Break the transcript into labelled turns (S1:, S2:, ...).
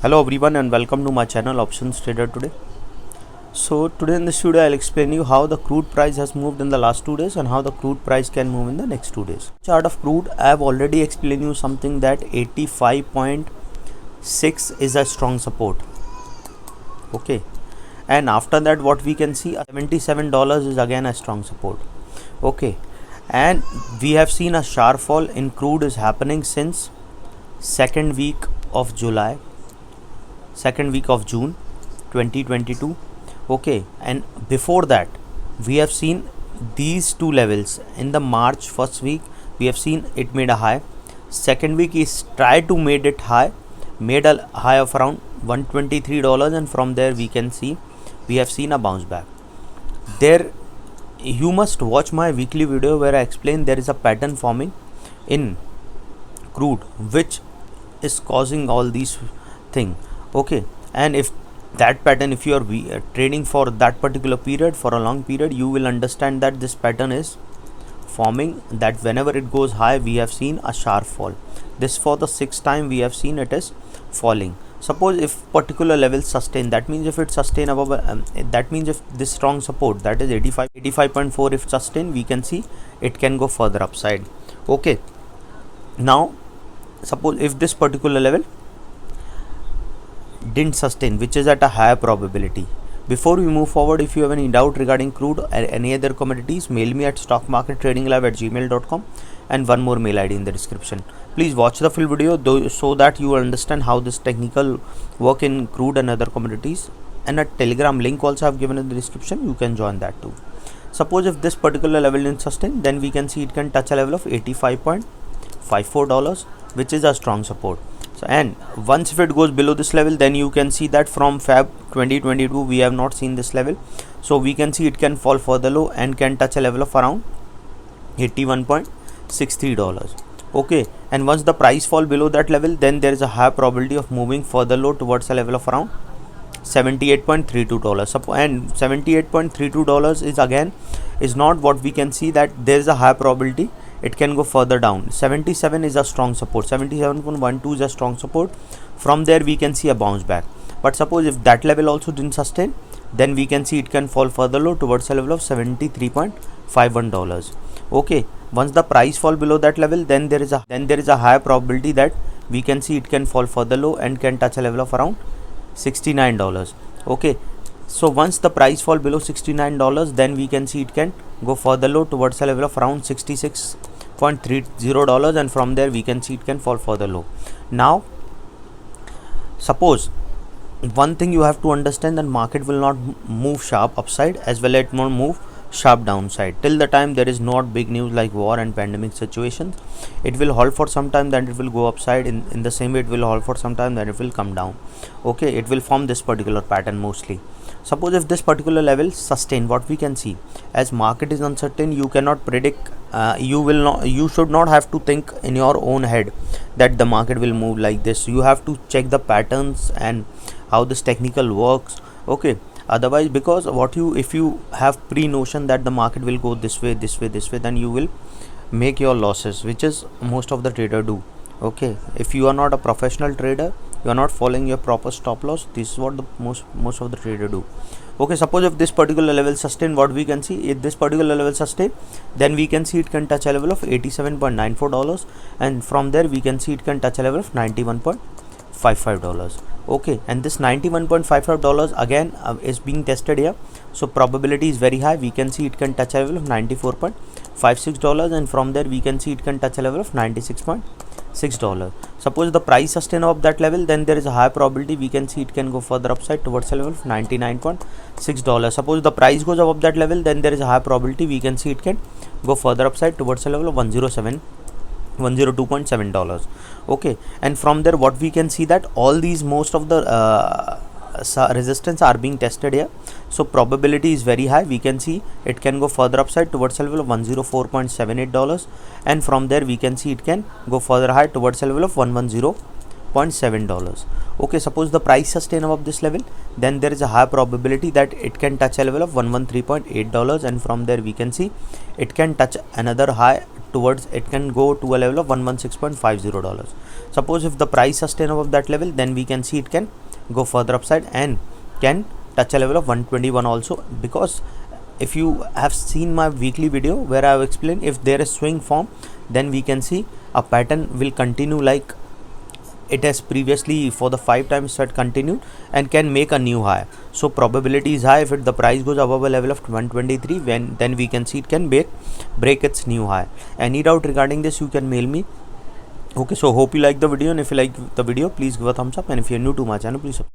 S1: Hello everyone and welcome to my channel OptionsTraderToday. So today in this video I'll explain you how the crude price has moved in the last 2 days and how the crude price can move in the next 2 days. Chart of crude, I have already explained you something that 85.6 is a strong support. Okay, and after that what we can see, $77 is again a strong support. Okay, and we have seen a sharp fall in crude is happening since second week of June 2022. Okay, and before that we have seen these two levels. In the March first week we have seen it made a high, second week is tried to made a high of around $123, and from there we can see we have seen a bounce back. There you must watch my weekly video where I explain there is a pattern forming in crude which is causing all these things. Okay, and if that pattern, if you are trading for that particular period, for a long period, you will understand that this pattern is forming, that whenever it goes high we have seen a sharp fall. This for the sixth time we have seen it is falling. Suppose if particular level sustain, that means if it sustain above that means if this strong support, that is 85.4, if sustain, we can see it can go further upside. Okay, now suppose if this particular level didn't sustain, which is at a higher probability. Before we move forward, if you have any doubt regarding crude or any other commodities, mail me at stockmarkettradinglive@gmail.com, and one more mail ID in the description. Please watch the full video so that you understand how this technical work in crude and other commodities, and a Telegram link also I have given in the description, you can join that too. Suppose if this particular level didn't sustain, then we can see it can touch a level of $85.54, which is a strong support. And once if it goes below this level, then you can see that from Feb 2022 we have not seen this level, so we can see it can fall further low and can touch a level of around $81.63. okay, and once the price fall below that level, then there is a high probability of moving further low towards a level of around $78.32. And $78.32 is again is not what we can see that there is a high probability it can go further down. 77 is a strong support, 77.12 is a strong support. From there we can see a bounce back. But suppose if that level also didn't sustain, then we can see it can fall further low towards a level of $73.51. okay, once the price fall below that level, then there is a high probability that we can see it can fall further low and can touch a level of around $69. okay, so once the price fall below $69, then we can see it can go further low towards a level of around $66.30, and from there we can see it can fall further low. Now suppose one thing you have to understand, that market will not move sharp upside as well as it won't move sharp downside till the time there is not big news like war and pandemic situations. It will hold for some time, then it will go upside. In the same way it will hold for some time, then it will come down. Okay, it will form this particular pattern mostly. Suppose if this particular level sustain, what we can see, as market is uncertain, you cannot predict, you should not have to think in your own head that the market will move like this. You have to check the patterns and how this technical works. Okay, otherwise, because if you have pre-notion that the market will go this way, then you will make your losses, which is most of the trader do. Okay, if you are not a professional trader, you are not following your proper stop loss, this is what the most of the trader do. Okay, suppose if this particular level sustain, what we can see, if this particular level sustain, then we can see it can touch a level of $87.94, and from there we can see it can touch a level of $91.55. okay, and this $91.55 again is being tested here, so probability is very high. We can see it can touch a level of $94.56, and from there we can see it can touch a level of $96.6. Suppose the price sustain of that level, then there is a high probability we can see it can go further upside towards a level of $99.6. Suppose the price goes above that level, then there is a high probability we can see it can go further upside towards a level of $102.7. okay, and from there what we can see that all these most of the resistance are being tested here, so probability is very high. We can see it can go further upside towards a level of $104.78, and from there we can see it can go further high towards a level of $110.7. okay, suppose the price sustain above this level, then there is a high probability that it can touch a level of $113.8, and from there we can see it can touch another high towards, it can go to a level of $116.50. Suppose if the price sustain above that level, then we can see it can go further upside and can touch a level of 121 also, because if you have seen my weekly video where I have explained, if there is swing form, then we can see a pattern will continue like it has previously for the 5 times that continued and can make a new high. So probability is high if the price goes above a level of 123, then we can see it can break its new high. Any doubt regarding this, you can mail me. Okay, so hope you like the video, and if you like the video, please give a thumbs up, and if you're new to my channel, please subscribe.